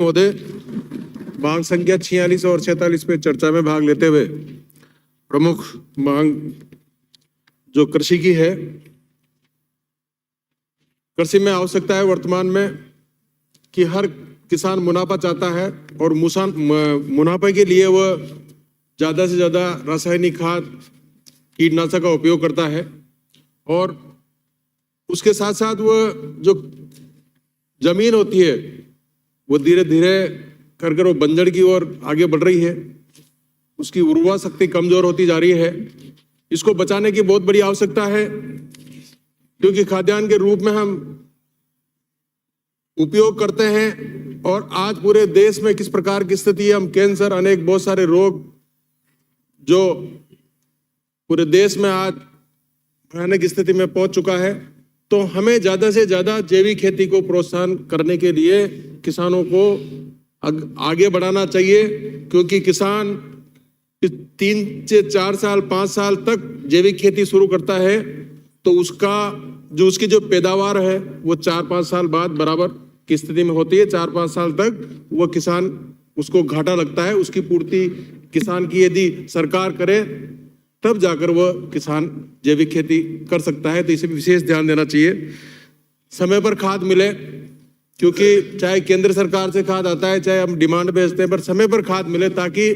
महोदय, मांग संख्या 46 और 46 पे चर्चा में भाग लेते हुए प्रमुख मांग जो कृषि की है, कृषि में आवश्यकता है वर्तमान में कि हर किसान मुनाफा चाहता है और मुनाफे के लिए वह ज़्यादा से ज़्यादा रासायनिक खाद कीटनाशक का उपयोग करता है और उसके साथ साथ वह जो जमीन होती है वो धीरे धीरे कर वो बंजर की ओर आगे बढ़ रही है, उसकी उर्वरा शक्ति कमजोर होती जा रही है। इसको बचाने की बहुत बड़ी आवश्यकता है क्योंकि खाद्यान्न के रूप में हम उपयोग करते हैं और आज पूरे देश में किस प्रकार की स्थिति है, हम कैंसर अनेक बहुत सारे रोग जो पूरे देश में आज भयानक स्थिति में पहुंच चुका है, तो हमें ज्यादा से ज्यादा जैविक खेती को प्रोत्साहन करने के लिए किसानों को आगे बढ़ाना चाहिए क्योंकि किसान 3 से 4 साल 5 साल तक जैविक खेती शुरू करता है तो उसकी जो पैदावार है वो 4-5 साल बाद बराबर की स्थिति में होती है। 4-5 साल तक वो किसान उसको घाटा लगता है, उसकी पूर्ति किसान की यदि सरकार करे तब जाकर वह किसान जैविक खेती कर सकता है। तो इसे विशेष ध्यान देना चाहिए। समय पर खाद मिले क्योंकि चाहे केंद्र सरकार से खाद आता है चाहे हम डिमांड भेजते हैं, पर समय पर खाद मिले ताकि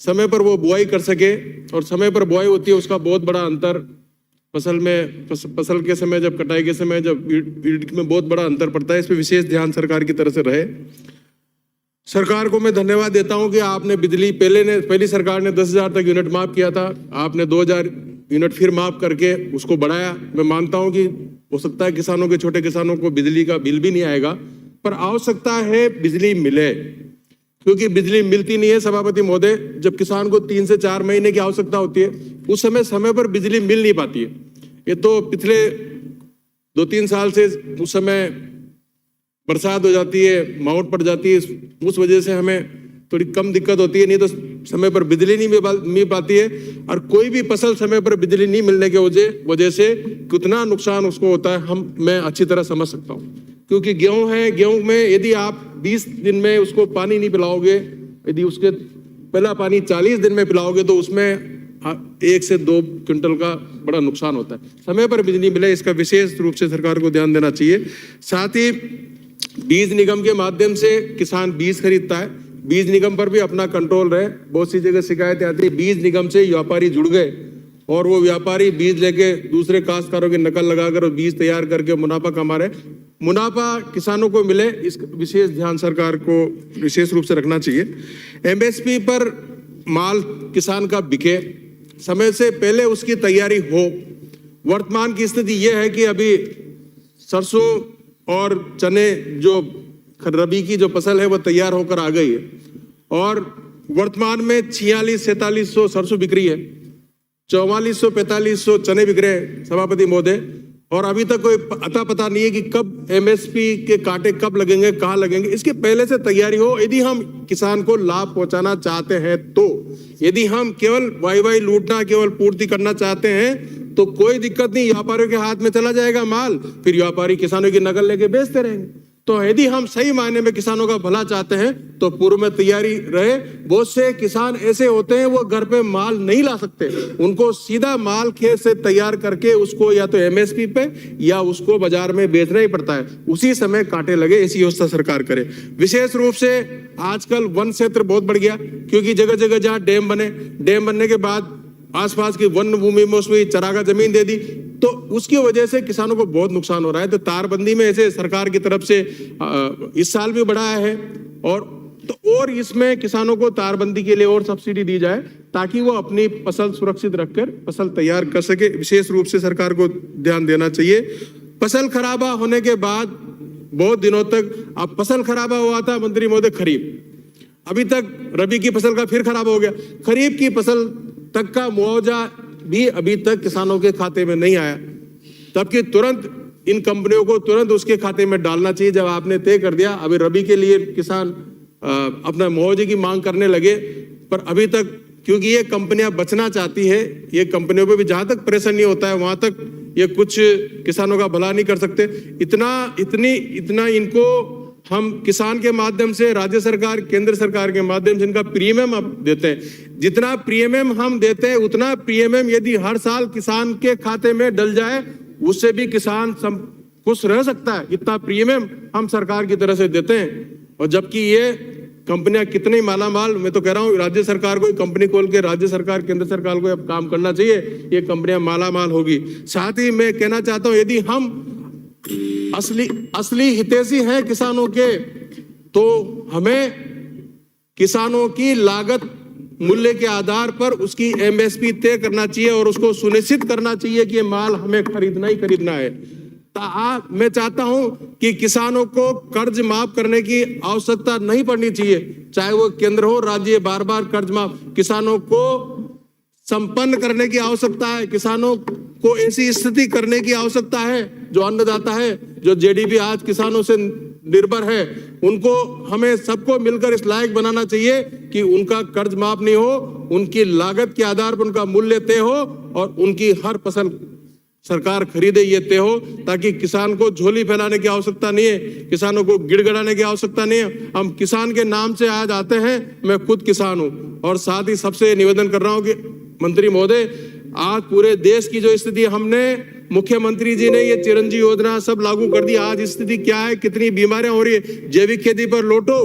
समय पर वो बुआई कर सके। और समय पर बुआई होती है उसका बहुत बड़ा अंतर फसल के समय, जब कटाई के समय, जब ईल्ड में बहुत बड़ा अंतर पड़ता है। इस पर विशेष ध्यान सरकार की तरफ से रहे। सरकार को मैं धन्यवाद देता हूं कि आपने बिजली पहली सरकार ने 10,000 तक यूनिट माफ किया था, आपने 2,000 यूनिट फिर माफ करके उसको बढ़ाया। मैं मानता हूं कि हो सकता है किसानों के, छोटे किसानों को बिजली का बिल भी नहीं आएगा, पर आवश्यकता है बिजली मिले क्योंकि बिजली मिलती नहीं है सभापति महोदय। जब किसान को 3 से 4 महीने की आवश्यकता होती है उस समय पर बिजली मिल नहीं पाती है। ये तो पिछले 2-3 साल से उस समय बरसात हो जाती है, मावट पड़ जाती है, उस वजह से हमें थोड़ी कम दिक्कत होती है, नहीं तो समय पर बिजली नहीं मिल पाती है। और कोई भी फसल समय पर बिजली नहीं मिलने के वजह से कितना नुकसान उसको होता है मैं अच्छी तरह समझ सकता हूँ। क्योंकि गेहूं है, गेहूं में यदि आप 20 दिन में उसको पानी नहीं पिलाओगे, यदि उसके पहला पानी 40 दिन में पिलाओगे तो उसमें 1 से 2 क्विंटल का बड़ा नुकसान होता है। समय पर बिजली मिले इसका विशेष रूप से सरकार को ध्यान देना चाहिए। साथ ही बीज निगम के माध्यम से किसान बीज खरीदता है, बीज निगम पर भी अपना कंट्रोल रहे। बहुत सी जगह शिकायतें आती है बीज निगम से व्यापारी जुड़ गए और वो व्यापारी बीज लेके दूसरे काश्तकारों की नकल लगाकर और बीज तैयार करके मुनाफा कमा रहे। मुनाफा किसानों को मिले, इस विशेष ध्यान सरकार को विशेष रूप से रखना चाहिए। एमएसपी पर माल किसान का बिके, समय से पहले उसकी तैयारी हो। वर्तमान की स्थिति यह है कि अभी सरसों और चने जो रबी की जो फसल है वो तैयार होकर आ गई है और वर्तमान में 4600-4700 सरसों बिक रही है, 4400-4500 चने बिक रहे हैं सभापति महोदय। और अभी तक कोई अता पता नहीं है कि कब एमएसपी के कांटे कब लगेंगे, कहाँ लगेंगे। इसके पहले से तैयारी हो यदि हम किसान को लाभ पहुंचाना चाहते हैं तो। यदि हम केवल वाई लूटना, केवल पूर्ति करना चाहते हैं तो कोई दिक्कत नहीं, व्यापारियों के हाथ में चला जाएगा माल, फिर व्यापारी किसानों की नकल लेके बेचते रहेंगे। तो यदि हम सही मायने में किसानों का भला चाहते हैं तो पूर्व में तैयारी रहे। बहुत से किसान ऐसे होते हैं वो घर पे माल नहीं ला सकते, उनको सीधा माल खेत से तैयार करके उसको या तो एमएसपी पे या उसको बाजार में बेचना ही पड़ता है, उसी समय कांटे लगे। ऐसी व्यवस्था सरकार करे। विशेष रूप से आजकल वन क्षेत्र बहुत बढ़ गया क्योंकि जगह जगह जहाँ डैम बनने के बाद आसपास की वन भूमि में उसमें चरागाह जमीन दे दी, तो उसकी वजह से किसानों को बहुत नुकसान हो रहा है। तो तारबंदी में ऐसे सरकार की तरफ से इस साल भी बढ़ाया है और इसमें किसानों को तारबंदी के लिए और सब्सिडी दी जाए ताकि वो अपनी फसल सुरक्षित रखकर फसल तैयार कर सके। विशेष रूप से सरकार को ध्यान देना चाहिए। फसल खराबा होने के बाद बहुत दिनों तक अब फसल खराबा हुआ था मंत्री महोदय खरीफ, अभी तक रबी की फसल का फिर खराब हो गया, खरीफ की फसल तक का मुआवजा भी अभी तक किसानों के खाते में नहीं आया। जबकि तुरंत इन कंपनियों को तुरंत उसके खाते में डालना चाहिए जब आपने तय कर दिया। अभी रबी के लिए किसान अपना मुआवजे की मांग करने लगे, पर अभी तक क्योंकि ये कंपनियां बचना चाहती है, ये कंपनियों पे भी जहां तक प्रेशर नहीं होता है वहां तक ये कुछ किसानों का भला नहीं कर सकते। इतना इनको हम किसान के माध्यम से राज्य सरकार, केंद्र सरकार के माध्यम से इनका प्रीमियम अब देते हैं। जितना प्रीमियम हम देते हैं उतना प्रीमियम यदि हर साल किसान के खाते में डल जाए, उससे भी किसान खुश रह सकता है। इतना प्रीमियम हम सरकार की तरफ से देते हैं। और जबकि ये कंपनियां कितनी मालामाल, मैं तो कह रहा हूं राज्य सरकार को कंपनी खोल के राज्य सरकार, केंद्र सरकार को अब काम करना चाहिए, ये कंपनियां मालामाल होगी। साथ ही मैं कहना चाहता हूं, यदि हम असली हितैषी हैं किसानों के, तो हमें किसानों की लागत मूल्य के आधार पर उसकी एमएसपी तय करना चाहिए और उसको सुनिश्चित करना चाहिए कि ये माल हमें खरीदना ही खरीदना है। मैं चाहता हूं कि किसानों को कर्ज माफ करने की आवश्यकता नहीं पड़नी चाहिए, चाहे वो केंद्र हो राज्य, बार बार कर्ज माफ। किसानों को संपन्न करने की आवश्यकता है, किसानों को ऐसी स्थिति करने की आवश्यकता है, जो अन्नदाता है, जो जेडीपी आज किसानों से निर्भर है, उनको हमें सबको मिलकर इस लायक बनाना चाहिए कि उनका कर्ज माफ नहीं हो, उनकी लागत के आधार पर उनका मूल्य तय हो और उनकी हर फसल सरकार खरीदे, ये तय हो, ताकि किसान को झोली फैलाने की आवश्यकता नहीं है, किसानों को गिड़गिड़ाने की आवश्यकता नहीं है। हम किसान के नाम से आज आते हैं, मैं खुद किसान हूं। और साथ ही सबसे निवेदन कर रहा हूं कि मंत्री महोदय, आज पूरे देश की जो स्थिति, हमने मुख्यमंत्री जी ने ये चिरंजीवी योजना सब लागू कर दी, आज स्थिति क्या है, कितनी बीमारियां हो रही है। जैविक खेती पर लौटो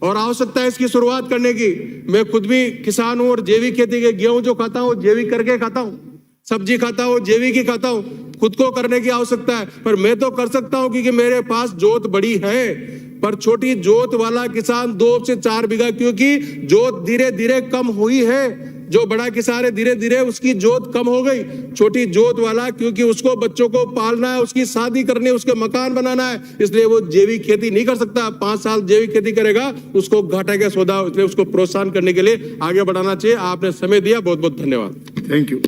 और आवश्यकता है इसकी शुरुआत करने की। मैं खुद भी किसान हूं और जैविक खेती के गेहूं जो खाता हूं जैविक करके खाता हूं, सब्जी खाता हूं जैविक ही खाता हूं। खुद को करने की आवश्यकता है, पर मैं तो कर सकता हूं क्योंकि मेरे पास जोत बड़ी है। पर छोटी जोत वाला किसान 2 से 4 बीघा, क्योंकि जोत धीरे धीरे कम हुई है, जो बड़ा किसान है धीरे धीरे उसकी जोत कम हो गई। छोटी जोत वाला, क्योंकि उसको बच्चों को पालना है, उसकी शादी करनी है, उसके मकान बनाना है, इसलिए वो जैविक खेती नहीं कर सकता। 5 साल जैविक खेती करेगा, उसको घाटे का सौदा, इसलिए उसको प्रोत्साहन करने के लिए आगे बढ़ाना चाहिए। आपने समय दिया, बहुत बहुत धन्यवाद। Thank you.